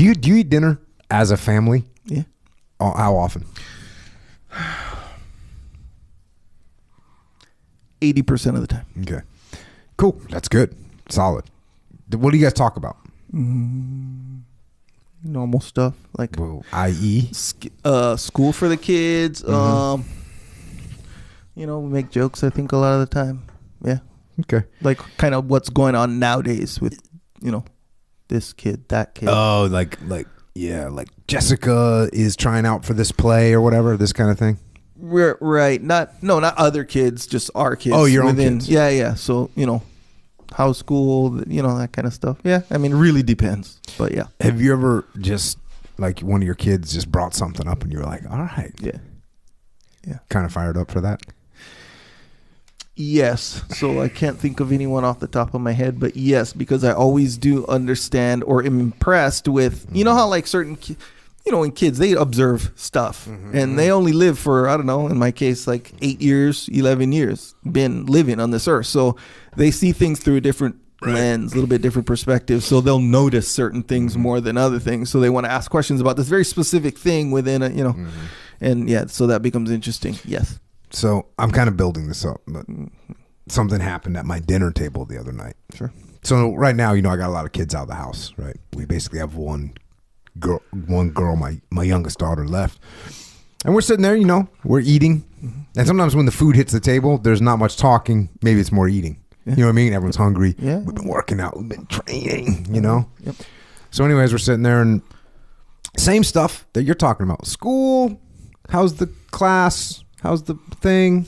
Do you eat dinner as a family? Yeah. How often? 80% of the time. Okay. Cool. That's good. Solid. What do you guys talk about? Normal stuff like i.e. School for the kids. We make jokes, I think, a lot of the time. Yeah. Okay. Like kind of what's going on nowadays with, this kid, that kid. Oh, like Jessica is trying out for this play or whatever, this kind of thing. We're right. Not other kids, just our kids. Oh, your own kids. Yeah. So, house school, that kind of stuff. Yeah. I mean, really depends. But yeah. Have you ever just like one of your kids just brought something up and you were like, all right. Yeah. Yeah. Kind of fired up for that? Yes. So I can't think of anyone off the top of my head, but yes, because I always do understand or am impressed with, how like certain, when kids, they observe stuff and they only live for, I don't know, in my case, like 8 years, 11 years, been living on this earth. So they see things through a different lens, a little bit different perspective. So they'll notice certain things more than other things. So they want to ask questions about this very specific thing within a, and yeah, so that becomes interesting. Yes. So I'm kind of building this up, but something happened at my dinner table the other night. Sure. So right now, I got a lot of kids out of the house, right? We basically have one girl, my youngest daughter left. And we're sitting there, we're eating. And sometimes when the food hits the table, there's not much talking. Maybe it's more eating. Yeah. You know what I mean? Everyone's hungry. Yeah. We've been working out. We've been training, Yep. So anyways, we're sitting there and same stuff that you're talking about. School, how's the class? How's the thing?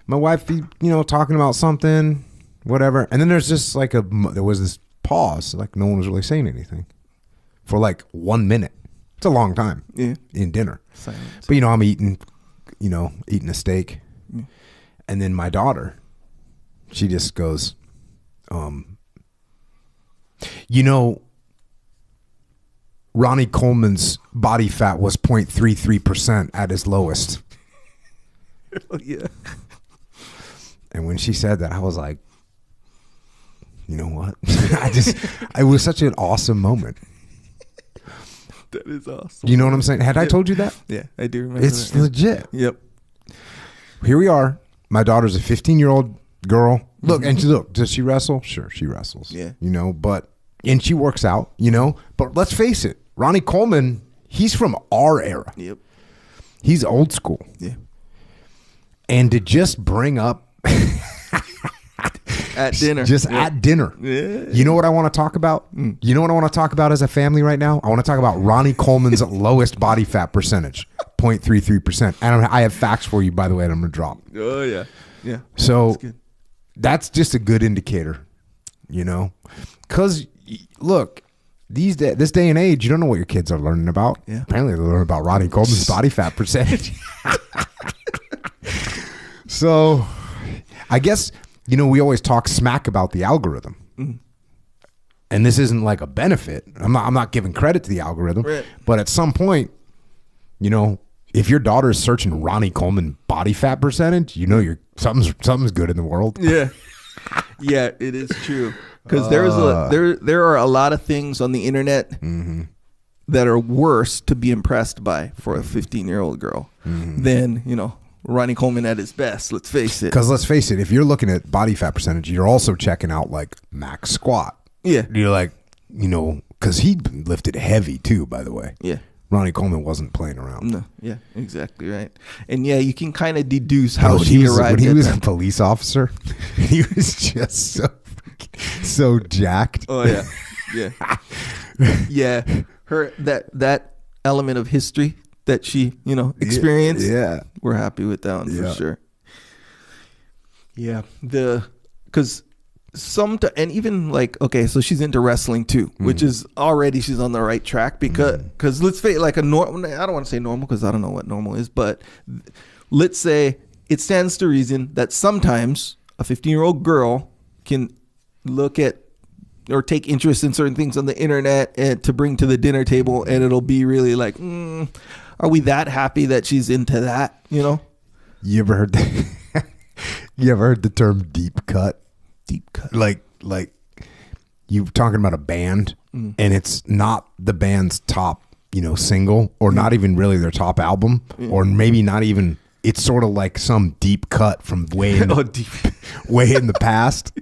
My wife, talking about something, whatever. And then there's just there was this pause, like no one was really saying anything for like 1 minute. It's a long time in dinner. Silence. But, I'm eating a steak. And then my daughter, she just goes, Ronnie Coleman's body fat was 0.33% at his lowest. Oh, yeah. And when she said that, I was like, you know what? It was such an awesome moment. That is awesome. You know what I'm saying? Had I told you that? Yeah, I do remember. It's legit. Yep. Here we are. My daughter's a 15-year-old girl. Look, does she wrestle? Sure, she wrestles. Yeah. And she works out, But let's face it, Ronnie Coleman, he's from our era. Yep. He's old school. Yeah. And to just bring up at dinner. At dinner. Yeah. You know what I want to talk about? You know what I want to talk about as a family right now? I want to talk about Ronnie Coleman's lowest body fat percentage, 0.33%. And I have facts for you, by the way, that I'm going to drop. Oh, yeah. Yeah. So that's just a good indicator, Because, look, this day and age, you don't know what your kids are learning about. Yeah. Apparently they learn about Ronnie Coleman's body fat percentage. So I guess, we always talk smack about the algorithm. And this isn't like a benefit. I'm not giving credit to the algorithm. Right. But at some point, if your daughter is searching Ronnie Coleman body fat percentage, you're something's good in the world. Yeah. Yeah, it is true. Because there are a lot of things on the internet that are worse to be impressed by for a 15-year-old girl than, Ronnie Coleman at his best. Let's face it. Because let's face it, if you're looking at body fat percentage, you're also checking out like max squat. Yeah. You're like, because he lifted heavy too, by the way. Yeah. Ronnie Coleman wasn't playing around. No. Yeah, exactly right. And yeah, you can kind of deduce how she arrived. When he was a police officer, he was just so jacked. Oh yeah. Yeah. Yeah. Her that element of history that she, experienced. Yeah. We're happy with that one for sure. Yeah. Because and even like, okay, so she's into wrestling too, which is already she's on the right track because let's say like I don't want to say normal because I don't know what normal is, but let's say it stands to reason that sometimes a 15-year-old girl can look at or take interest in certain things on the internet and to bring to the dinner table, and it'll be really like, are we that happy that she's into that? You ever heard you ever heard the term deep cut? Deep cut. Like you talking about a band and it's not the band's top, single, or not even really their top album, or maybe not even. It's sort of like some deep cut from way in way in the past.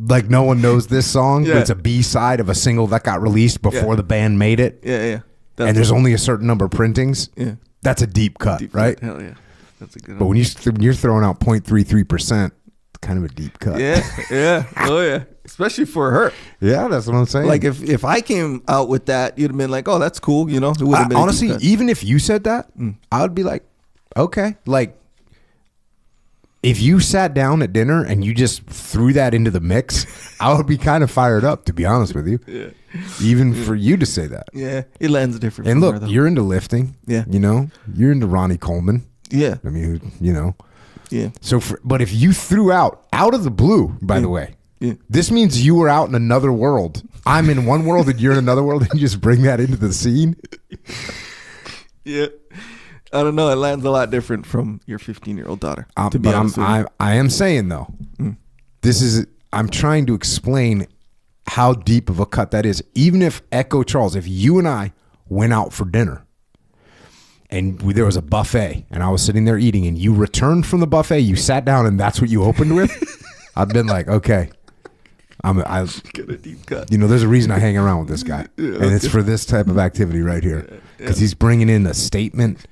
Like no one knows this song, but it's a B-side of a single that got released before the band made it. Yeah. And there's only a certain number of printings. Yeah. That's a deep cut, right? Hell yeah. That's a good one. But when you're throwing out 0.33%, it's kind of a deep cut. Yeah. Oh yeah. Especially for her. Yeah, that's what I'm saying. Like if I came out with that, you'd have been like, "Oh, that's cool," It would have been honestly, even if you said that, I would be like, "Okay." Like if you sat down at dinner and you just threw that into the mix, I would be kind of fired up, to be honest with you. Yeah. Even for you to say that. Yeah. It lands different. And look, you're into lifting. Yeah. You're into Ronnie Coleman. Yeah. I mean, Yeah. So, but if you threw out of the blue, by the way, this means you were out in another world. I'm in one world and you're in another world, and you just bring that into the scene. Yeah. I don't know. It lands a lot different from your 15-year-old daughter. To be honest, I am saying though, I'm trying to explain how deep of a cut that is. Even if Echo Charles, if you and I went out for dinner, and there was a buffet, and I was sitting there eating, and you returned from the buffet, you sat down, and that's what you opened with, I've been like, okay, I get a deep cut. There's a reason I hang around with this guy, and it's for this type of activity right here, because he's bringing in a statement.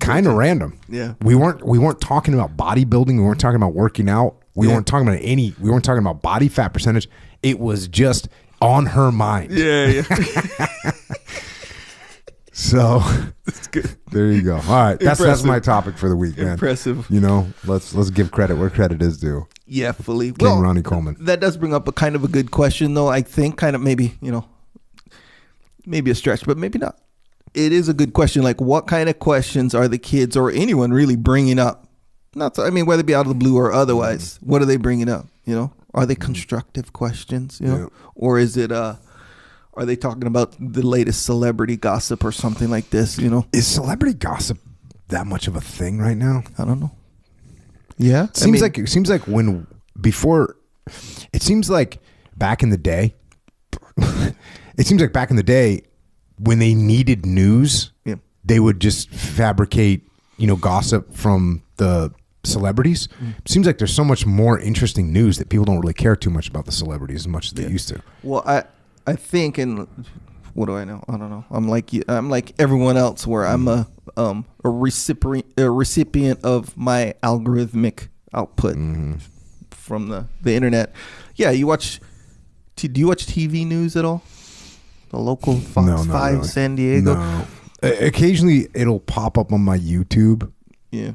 Kind of random. Yeah. We weren't talking about bodybuilding. We weren't talking about working out. We weren't talking about we weren't talking about body fat percentage. It was just on her mind. Yeah. So that's good. There you go. All right. That's my topic for the week, man. Impressive. Let's give credit where credit is due. Yeah, fully. King Ronnie Coleman. That does bring up a kind of a good question though. I think kind of maybe a stretch, but maybe not. It is a good question. Like, what kind of questions are the kids or anyone really bringing up? Whether it be out of the blue or otherwise, what are they bringing up? Are they constructive questions? Or is it are they talking about the latest celebrity gossip or something like this? Is celebrity gossip that much of a thing right now? I don't know. Yeah, it seems like back in the day. It seems like back in the day, when they needed news, they would just fabricate, gossip from the celebrities. Seems like there's so much more interesting news that people don't really care too much about the celebrities as much as they used to. Well, I think, and what do I know? I don't know. I'm like everyone else, where I'm a recipient of my algorithmic output from the internet. Yeah, do you watch TV news at all? The local Fox 5 really. San Diego. No. Occasionally it'll pop up on my YouTube. Yeah.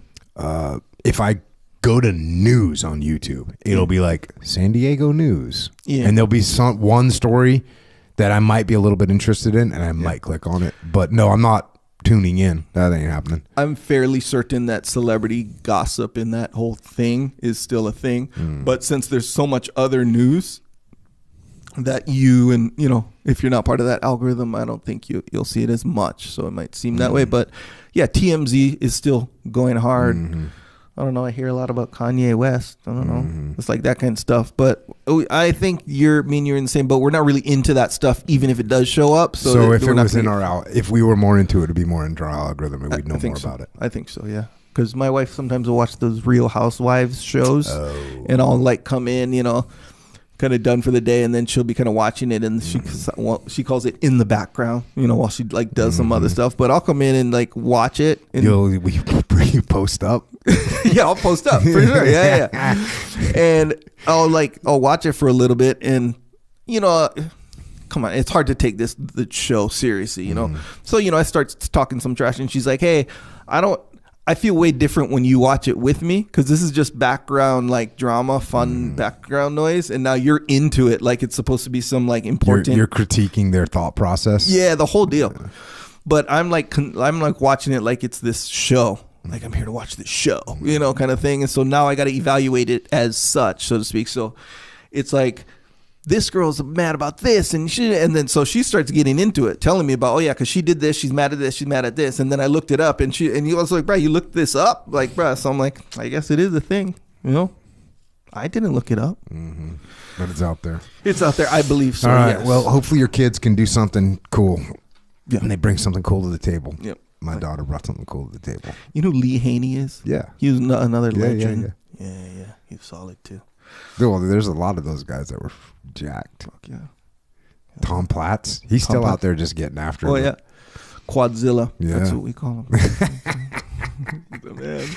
If I go to news on YouTube, it'll be like San Diego news. Yeah. And there'll be one story that I might be a little bit interested in, and I might click on it. But no, I'm not tuning in. That ain't happening. I'm fairly certain that celebrity gossip in that whole thing is still a thing. But since there's so much other news that if you're not part of that algorithm, I don't think you'll see it as much. So it might seem that way. But yeah, TMZ is still going hard. I don't know. I hear a lot about Kanye West. I don't know. It's like that kind of stuff. But I think you're in the same boat. We're not really into that stuff, even if it does show up. So if it was if we were more into it, it'd be more into our algorithm, and we'd know more about it. I think so. Yeah. Because my wife sometimes will watch those Real Housewives shows, and I'll come in, kind of done for the day, and then she'll be kind of watching it, and she calls it in the background, while she does some other stuff. But I'll come in and watch it. And you post up? Yeah, I'll post up for sure. Yeah. And I'll watch it for a little bit, and come on, it's hard to take the show seriously, So I start talking some trash, and she's like, "Hey, I feel way different when you watch it with me, because this is just background drama, fun background noise, and now you're into it like it's supposed to be some important." You're critiquing their thought process. Yeah, the whole deal. But I'm watching it like it's this show. Like, I'm here to watch this show, kind of thing. And so now I got to evaluate it as such, so to speak. So it's like, this girl's mad about this, and then so she starts getting into it, telling me about, because she did this, she's mad at this, she's mad at this, and then I looked it up, and he was like, "Bro, you looked this up?" Bro, so I'm like, I guess it is a thing, I didn't look it up. Mm-hmm. But it's out there. It's out there. I believe so. All right. Yes. Well, hopefully your kids can do something cool. Yeah. And they bring something cool to the table. Yep. My daughter brought something cool to the table. You know who Lee Haney is? Yeah. He was another Yeah, legend. Yeah. He was solid too. Well, there's a lot of those guys that were jacked. Fuck yeah. Tom Platz. He's still out there just getting after it. Oh, yeah. Quadzilla. Yeah. That's what we call him. The man.